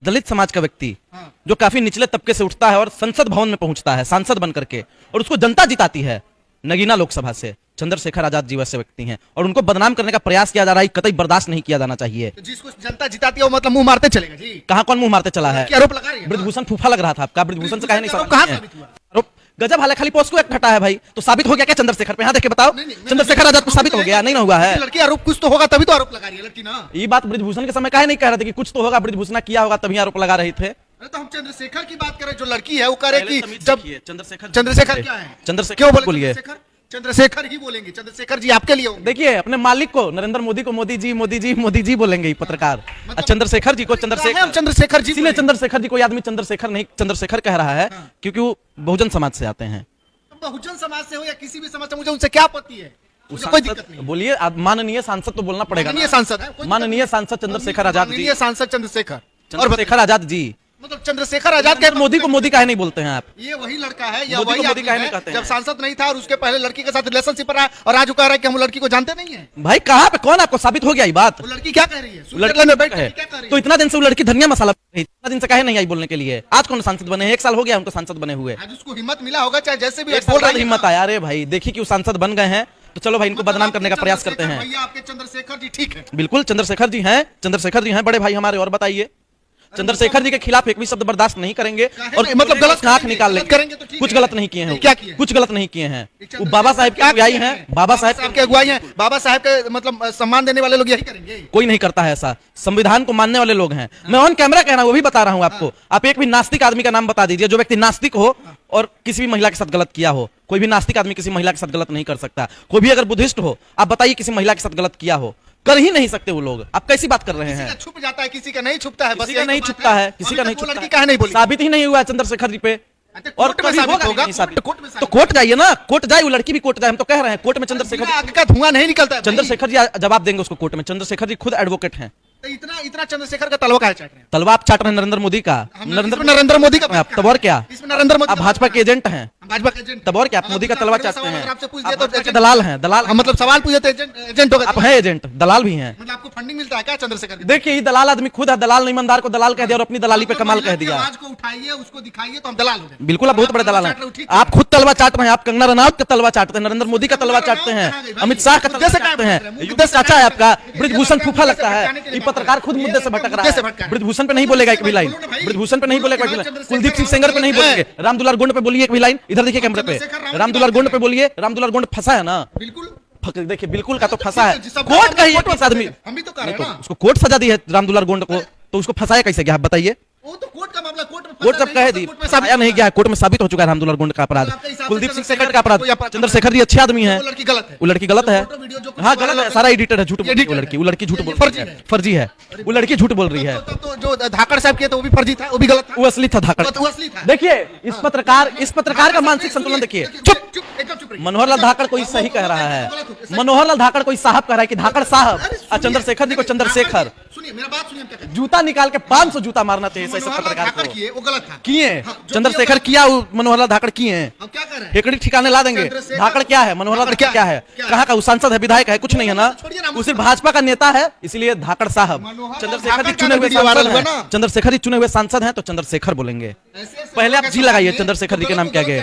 दलित समाज का व्यक्ति जो काफी निचले तबके से उठता है और संसद भवन में पहुंचता है सांसद बन करके, और उसको जनता जिताती है नगीना लोकसभा से, चंद्रशेखर आजाद जी वैसे व्यक्ति हैं, और उनको बदनाम करने का प्रयास किया जा रहा है, कतई बर्दाश्त नहीं किया जाना चाहिए। तो जिसको जनता जिताती है वो मतलब मुंह मारते चलेगा जी? कहां कौन मुंह मारते चला है? आरोप लगा रही है। ब्रिजभूषण फूफा लग रहा था आपका, ब्रिजभूषण से कहे नहीं कहाँ साबित हुआ? आरोप गजब हाल है, खाली पोस्को एक हटा है भाई, तो साबित हो गया क्या चंद्रशेखर पे? हाँ देख के बताओ, चंद्रशेखर आजाद को साबित हो गया? नहीं ना हुआ है। लड़की आरोप कुछ तो होगा तभी तो आरोप लगा रही है लड़की ना। ये बात ब्रिजभूषण के समय काहे नहीं कह रहे थे कि कुछ तो होगा, ब्रिजभूषण किया होगा तभी आरोप लगा रहे थे? अरे तो हम चंद्रशेखर की बात करें, जो लड़की है वो करे कि जब चंद्रशेखर क्या है? चंद्रशेखर क्यों बोलिए? चंद्रशेखर ही बोलेंगे। चंद्रशेखर जी आपके लिए होंगे। देखिए अपने मालिक को, नरेंद्र मोदी को मोदी जी मोदी जी मोदी जी बोलेंगे पत्रकार, चंद्रशेखर जी को चंद्रशेखर जी, इसीलिए चंद्रशेखर जी कोई आदमी चंद्रशेखर नहीं चंद्रशेखर कह रहा है क्योंकि वो बहुजन समाज से आते हैं। बहुजन समाज से हो या किसी भी समाज से, मुझे उनसे क्या आपत्ति है? कोई दिक्कत नहीं। बोलिए, माननीय सांसद तो बोलना पड़ेगा। माननीय सांसद है, माननीय सांसद चंद्रशेखर आजाद जी। माननीय सांसद चंद्रशेखर आजाद जी, मतलब चंद्रशेखर आजाद के मोदी को मोदी काहे नहीं बोलते हैं आप? ये वही लड़का है या मोदी वही को मोदी काहे नहीं आदमी कहते है हैं? जब सांसद नहीं था और उसके पहले लड़की के साथ रिलेशनशिप रहा और आज वो कह रहा है कि हम लड़की को जानते नहीं है। भाई कहाँ पे कौन आपको साबित हो गया ये बात? वो लड़की क्या कह रही है? लड़की में बैठ है क्या कह रही तो है? इतना दिन से वो लड़की धनिया मसाला इतना दिन से काहे नहीं आई बोलने के लिए? आज कौन सांसद बने? 1 साल हो गया उनको सांसद बने हुए। आज उसको हिम्मत मिला होगा, चाहे जैसे भी बोल रहा हिम्मत आया। अरे भाई देखिए कि वो सांसद बन गए हैं तो चलो भाई इनको बदनाम करने का प्रयास करते हैं। भैया आपके चंद्रशेखर जी ठीक है। बिल्कुल चंद्रशेखर जी हैं, चंद्रशेखर जी हैं बड़े भाई हमारे। और बताइए, चंद्रशेखर जी के खिलाफ एक भी शब्द बर्दाश्त नहीं करेंगे और मतलब गलत आंख निकाल लेंगे। कुछ गलत नहीं किए हैं, क्या किए? कुछ गलत नहीं किए हैं। वो बाबा साहेब की अगुवाई है, बाबा साहेब की अगुवाई है, बाबा साहेब के मतलब सम्मान देने वाले लोग यही करेंगे। कोई नहीं करता है ऐसा, संविधान को मानने वाले लोग हैं। मैं ऑन कैमरा कह रहा हूं, वो भी बता रहा हूं आपको। आप एक भी नास्तिक आदमी का नाम बता दीजिए जो व्यक्ति नास्तिक हो और किसी भी महिला के साथ गलत किया हो। कोई भी नास्तिक आदमी किसी महिला के साथ गलत नहीं कर सकता। कोई भी अगर बुद्धिस्ट हो, आप बताइए किसी महिला के साथ गलत किया हो, कर ही नहीं सकते वो लोग। आप कैसी बात कर रहे हैं? छुप जाता है, किसी का नहीं छुपता है, किसी का नहीं छुपता है, किसी का नहीं छुपता लड़की कहा नहीं बोली, साबित ही नहीं हुआ चंद्रशेखर जी पे। और कभी साबित होगा तो कोर्ट जाइए ना, कोर्ट जाए, वो लड़की भी कोर्ट जाए। हम तो कह रहे हैं कोर्ट में चंद्रशेखर का धुआं नहीं निकलता है। चंद्रशेखर जी जवाब देंगे उसको कोर्ट में। चंद्रशेखर जी खुद एडवोकेट हैं। इतना चंद्रशेखर का तलवा काहे चाट रहे हैं? तलवा आप चाट रहे हैं नरेंद्र मोदी का। नरेंद्र मोदी का तब और क्या? इसमें नरेंद्र मोदी आप भाजपा के एजेंट हैं। भाजपा के एजेंट तब और क्या? आप मोदी का तलवा चाटते हैं। आपसे पूछ दिया तो दलाल हैं, दलाल मतलब सवाल पूछे तो एजेंट होगा। आप हैं एजेंट, दलाल भी हैं। मतलब आपको फंडिंग मिलता है क्या चंद्रशेखर? देखिए ये दलाल आदमी खुद है, दलाल ईमानदार को दलाल कह दिया और अपनी दलाली पे कमाल कह दिया। आवाज को उठाइए, उसको दिखाइए तो हम दलाल हो जाएंगे। बिल्कुल आप बहुत बड़े दलाल हैं। आप खुद तलवा चाट रहे हैं, आप कंगना रनौत का तलवा चाटते हैं, नरेंद्र मोदी का तलवा चाटते हैं, अमित शाह का तलवा चाटते हैं। युद्ध चाचा है आपका, ब्रिजभूषण फूफा लगता है। ये पत्रकार खुद मुद्दे से भटक रहा है। ब्रिजभूषण पे नहीं बोलेगा एक भी लाइन, ब्रिजभूषण पे नहीं बोलेगा एक भी लाइन, कुलदीप सिंह सेंगर पे नहीं बोलेंगे, रामदुलार गोंड पे बोलिए एक भी लाइन। इधर देखिए कैमरे पे, रामदुलार गोंड पे बोलिए। रामदुलार गोंड फंसा है ना? बिल्कुल देखिए, बिल्कुल का तो फंसा है। कोर्ट का ही एक आदमी, हम भी तो कर रहे हैं ना। उसको कोर्ट सजा दी है रामदुलार गोंड को, तो उसको फंसाया कैसे गया आप बताइए? वो तो कोर्ट का मामला, कोर्ट जब कह दी, फंसाया नहीं गया, कोर्ट में साबित हो चुका है रामदुलार गोंड का अपराध, कुलदीप सिंह सेंगर का अपराध। चंद्रशेखर जी अच्छे आदमी है, वो लड़की गलत है। हाँ गलत है, सारा एडिटेड है, झूठ बोल रही है वो लड़की झूठ बोल रही है, फर्जी है वो लड़की, झूठ बोल रही है। तो जो धाकड़ साहब किया तो वो भी फर्जी था, वो भी गलत था, वो असली था धाकड़। देखिए इस पत्रकार का मानसिक संतुलन देखिए। चुप, मनोहर लाल धाकड़ कोई सही कह रहा है, मनोहर लाल धाकड़ कोई साहब कह रहा है कि धाकड़ साहब, और चंद्रशेखर जी को चंद्रशेखर। सुनिए मेरा बात सुनिए, जूता निकाल के 500 जूता मारना चाहिए ऐसे पत्रकार को। वो गलत था, किए चंद्रशेखर किया, मनोहर लाल धाकड़ किए हैं। अब क्या कर रहे हैं? हेकड़ी ठिकाने ला देंगे। धाकड़ क्या है? मनोहर लाल क्या है? कहाँ का? सांसद है, विधायक है, कुछ नहीं है ना, वो सिर्फ भाजपा का नेता है, इसलिए धाकड़ साहब। चंद्रशेखर जी चुने हुए सांसद हैं, चंद्रशेखर जी चुने हुए सांसद हैं तो चंद्रशेखर बोलेंगे। पहले आप जी लगाइए चंद्रशेखर जी के नाम क्या गए।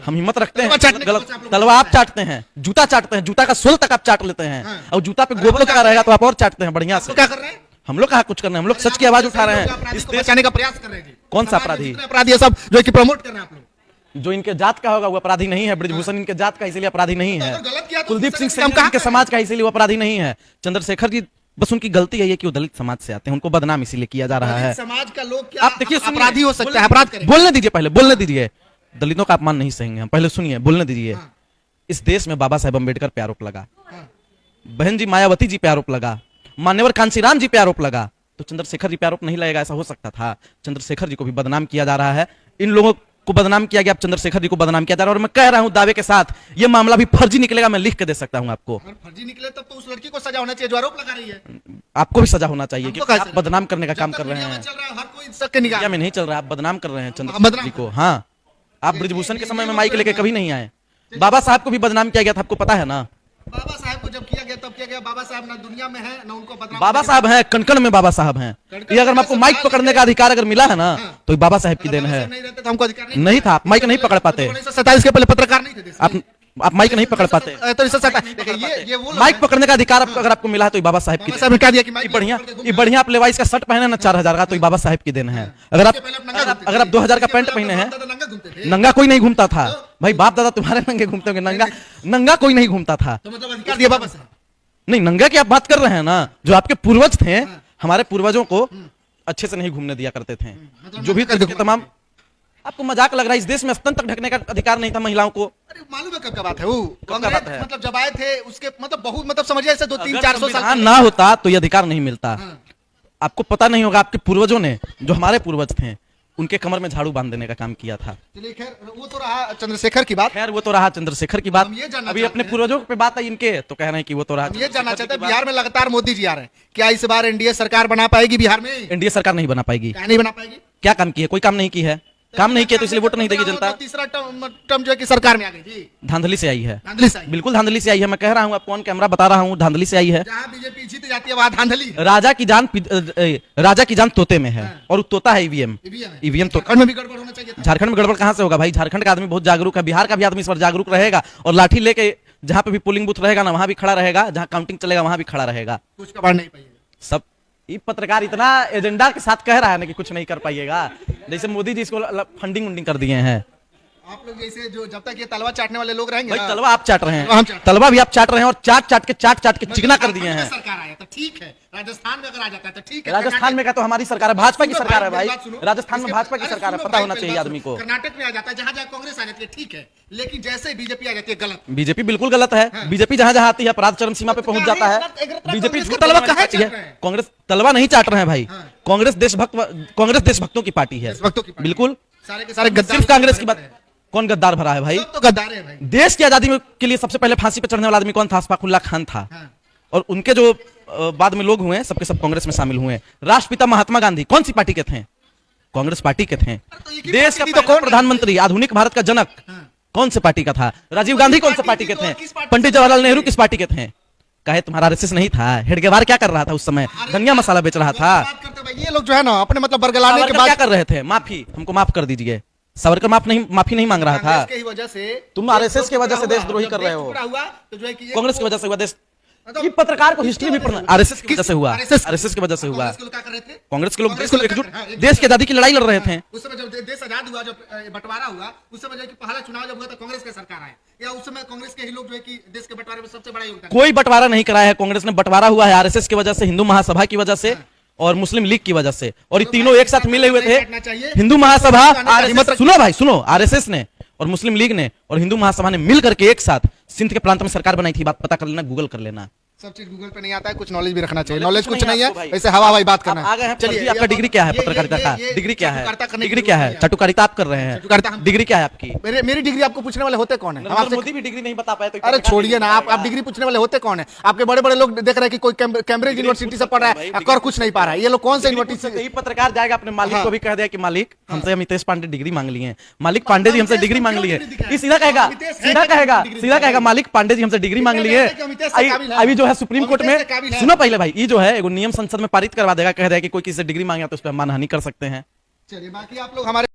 हम हिम्मत रखते हैं, गलत तलवा आप चाटते हैं, जूता चाटते हैं, जूता का सोल तक आप चाट लेते हैं, और जूता पे गोबर का रहेगा तो आप और चाटते हैं बढ़िया से। क्या कर रहे हैं? हम लोग कहाँ कुछ करना है, हम लोग सच की आवाज उठा रहे हैं। इस देश बचाने का प्रयास कर रहे हैं। कौन सा अपराधी? अपराधी है सब जो कि प्रमोट कर रहे हैं आप लोग। जो इनके जात का होगा वो अपराधी नहीं है। ब्रिजभूषण इनके जात का इसीलिए अपराधी नहीं है। गलत किया तो कुलदीप सिंह सेंगर के समाज का इसीलिए वो अपराधी नहीं है। चंद्रशेखर जी बस उनकी गलती है कि वो दलित समाज से आते हैं, उनको बदनाम इसीलिए किया जा रहा है। समाज का लोग क्या आप देखिए, अपराधी हो सकता है, अपराध करें। बोलने दीजिए, पहले बोलने दीजिए। दलितों का अपमान नहीं सहेंगे हम, पहले सुनिए, बोलने दीजिए। इस देश में बाबा साहेब अम्बेडकर पे आरोप लगा, बहन जी मायावती जी पे आरोप लगा, मान्यवर कांशीराम जी पे आरोप लगा, तो चंद्रशेखर जी पे आरोप नहीं लगेगा? ऐसा हो सकता था? चंद्रशेखर जी को भी बदनाम किया जा रहा है, इन लोगों को बदनाम किया गया, चंद्रशेखर जी को बदनाम किया जा रहा है। और मैं कह रहा हूं दावे के साथ, ये मामला भी फर्जी निकलेगा, मैं लिख के दे सकता हूं आपको। फर्जी निकले तब तो उस लड़की को सजा होना चाहिए जो आरोप लगा रही है। आपको भी सजा होना चाहिए क्योंकि आप बदनाम करने का काम कर रहे हैं। हर कोई सबके निगाह में नहीं चल रहा है, आप बदनाम कर रहे हैं चंद्रशेखर जी को। हाँ, आप ब्रिजभूषण के समय में माइक लेके कभी नहीं आए। बाबा साहब को भी बदनाम किया गया था, आपको पता है ना? बाबा साहब को जब किया गया तब किया गया बाबा साहब ना दुनिया में है ना उनको बदनाम बाबा साहब हैं, कण-कण में बाबा साहब हैं। ये अगर आपको माइक पकड़ने का अधिकार अगर मिला है ना, तो ये बाबा साहब की देन है। नहीं रहते तो हमको अधिकार नहीं नहीं था, आप माइक नहीं पकड़ पाते, 1947 के पहले पत्रकार नहीं थे देश में। आप माइक नहीं पकड़ पाते। तो ये वो लोग माइक पकड़ने का अधिकार अगर आपको मिला है तो ये बाबा साहब की बाबा साहब ने कह दिया कि ये माइक बढ़िया आप लेवाइस का शर्ट पहने ना 4000 का, तो ये बाबा साहब की देन है। अगर आप 2000 का पैंट पहने हैं, नंगा घूमते थे नंगा कोई नहीं घूमता था भाई, बाप दादा तुम्हारे नंगे घूमते होंगे, नंगा कोई नहीं घूमता था। तो मतलब अधिकार दिया बाबा साहब। नहीं, नंगा की आप बात कर रहे हैं ना, जो आपके पूर्वज थे, हमारे पूर्वजों को अच्छे से नहीं घूमने दिया करते थे। जो भी तमाम, आपको मजाक लग रहा है, इस देश में स्तन तक ढकने का अधिकार नहीं था महिलाओं को। अरे मालूम है कब का बात है वो कब का बात है? मतलब जब आए थे उसके मतलब बहुत मतलब समझिए ऐसे 200-300-400 साल ना होता तो ये अधिकार नहीं मिलता। आपको पता नहीं होगा, आपके पूर्वजों ने, जो हमारे पूर्वज थे, उनके कमर में झाड़ू बांध देने का काम किया था। चलिए खैर वो तो रहा चंद्रशेखर की बात। खैर वो तो रहा चंद्रशेखर की बात। हम ये जानना अभी चाहते अपने हैं- पूर्वजों पे बात आई इनके, तो कह रहे हैं कि वो तो रहा। ये जानना चाहते हैं बिहार में लगातार मोदी जी आ रहे हैं, क्या इस बार एनडीए सरकार बना पाएगी बिहार में? एनडीए सरकार नहीं बना पाएगी। क्या नहीं बना पाएगी? क्या काम की है? कोई काम नहीं की है, काम नहीं किया तो इसलिए वोट नहीं देगी जनता। तीसरा टर्म जो है कि सरकार में आ गई जी, धांधली से आई है, धांधली से आई। बिल्कुल धांधली से आई है। मैं कह रहा हूँ, आपको ऑन कैमरा बता रहा हूँ, धांधली से आई है। जहाँ बीजेपी जीत जाती है वहाँ धांधली है। राजा की जान तोते में है, और वो तोता है ईवीएम। ईवीएम तो झारखंड में भी गड़बड़ होना चाहिए था। झारखंड में गड़बड़ कहां से होगा भाई? झारखंड का आदमी बहुत जागरूक है, बिहार का भी आदमी इस पर जागरूक रहेगा, और लाठी लेके जहां पे भी पोलिंग बूथ रहेगा ना, वहां भी खड़ा रहेगा, जहां काउंटिंग चलेगा वहां भी खड़ा रहेगा। कुछ कबाड़ नहीं पाइएगा। सब ये पत्रकार इतना एजेंडा के साथ कह रहा है ना कि कुछ नहीं कर पाइएगा, जैसे मोदी जी इसको फंडिंग वंडिंग कर दिए हैं। आप लोग जैसे जो जब तक ये तलवा चाटने वाले लोग रहेंगे भाई ना, तलवा आप चाट रहे हम हैं, चाट- तलवा भी आप चाट रहे हैं, और चाट के चिकना कर दिए हैं। सरकार आया तो ठीक है, राजस्थान में अगर आ जाता है तो ठीक है। राजस्थान में का तो हमारी सरकार है, भाजपा की सरकार है भाई। बात सुनो। राजस्थान में इसके- भाजपा की अरे सरकार है, सुनो पता भाई, होना मेरी चाहिए बात आदमी सुनो। को। कर्नाटक में आ जाता है, जहां जहां कांग्रेस आ जाती है ठीक है, लेकिन जैसे बीजेपी आ जाती है गलत। बीजेपी बिल्कुल गलत है। बीजेपी जहां जहां आती है अपराध चरम सीमा पे पहुंच जाता है। बीजेपी कांग्रेस का तलवा काहे चाट रहे हैं? कांग्रेस तलवा नहीं चाट रहे हैं भाई, कांग्रेस देशभक्तों की पार्टी है, देशभक्तों की पार्टी। बिल्कुल। सारे के सारे गद्दार सिर्फ कांग्रेस की बात, कौन गद्दार भरा है भाई? सब तो गद्दार है भाई। देश की आजादी के लिए सबसे पहले फांसी पे चढ़ने वाला आदमी कौन था? अशफाकुल्लाह खान था। हाँ। और उनके जो बाद में लोग हुए हैं, सबके सब कांग्रेस में शामिल हुए हैं। राष्ट्रपिता महात्मा गांधी कौन सी पार्टी के थे? कांग्रेस पार्टी के थे। तो एक ही देश का पार्टी थी तो पहला कौन प्रधानमंत्री, आधुनिक भारत का जनक कौन से पार्टी का था? राजीव गांधी कौन से पार्टी के थे? किस पार्टी पंडित जवाहरलाल नेहरू किस पार्टी के थे? कहे तुम्हारा आरएसएस नहीं था? हेडगेवार क्या कर रहा था उस समय? धनिया मसाला बेच रहा था। बात करते भाई, ये लोग जो है ना अपने मतलब बरगलाने के सावरकर बाद क्या कर रहे थे? माफी, हमको माफ कर दीजिए। सावरकर माफी नहीं मांग रहा था। कांग्रेस के ही वजह से, तुम आरएसएस की वजह से देशद्रोही कर रहे हो। टुकड़ा हुआ तो जो है कि कांग्रेस की वजह से हुआ देश। ये पत्रकार को हिस्ट्री भी पढ़ना, आरएसएस की वजह से हुआ, आरएसएस की वजह से हुआ। कांग्रेस के लोग क्या कर रहे थे? कांग्रेस के लोग कांग्रेस देश को एकजुट, देश की आजादी की लड़ाई लड़ रहे थे। उस समय जब देश आजाद हुआ, जब बंटवारा हुआ, उस समय जो है कि पहला चुनाव जब हुआ तो कांग्रेस की सरकार आया, या उस समय कांग्रेस के ही लोग जो है कि देश के बंटवारे में सबसे बड़ा योगदान। कोई बंटवारा नहीं कराया है कांग्रेस ने, बंटवारा हुआ है आरएसएस की वजह से, हिंदू महासभा की वजह से और मुस्लिम लीग की वजह से, और ये तीनों एक साथ मिले हुए थे। हिंदू महासभा, आरएसएस, सुनो भाई सुनो, आरएसएस ने और मुस्लिम लीग ने और हिंदू महासभा ने मिल करके एक साथ सिंध के प्रांत में सरकार बनाई थी। बात पता कर लेना, गूगल कर लेना। सब चीज गूगल पे नहीं आता है, कुछ नॉलेज भी रखना चाहिए। नॉलेज नॉलेज कुछ नहीं नहीं आपको भाई। है, वैसे हवा हवाई बात करना आप आ गए हैं, चलिए, आपका डिग्री क्या है पत्रकारिता का? डिग्री क्या है? डिग्री क्या है? चाटुकारिता आप कर रहे चाटुकारिता हैं, हम- डिग्री क्या है आपकी? मेरी डिग्री आपको पूछने वाले होते कौन है? हम नरेंद्र आपसे मोदी भी डिग्री नहीं बता पाए तो अरे छोड़िए ना, आप डिग्री पूछने वाले होते कौन है? आपके बड़े बड़े लोग देख रहे हैं कि कोई कैम्ब्रिज यूनिवर्सिटी से पढ़ रहा है और कुछ नहीं पा रहा है। ये लोग कौन से यूनिवर्सिटी? यही पत्रकार जाएगा अपने मालिक को भी कह दिया कि मालिक हमसे अमितेश पांडे डिग्री मांग लिए हैं, मालिक पांडे जी हमसे डिग्री मांग लिए। ये सीधा कहेगा मालिक पांडे जी हमसे डिग्री मांग लिए। अभी जो है सुप्रीम कोर्ट में, सुनो पहले भाई, ये जो है एगो नियम संसद में पारित करवा देगा, कह देगा कि कोई किसी से डिग्री मांगे तो उस पर मानहानि कर सकते हैं। चलिए बाकी आप लोग हमारे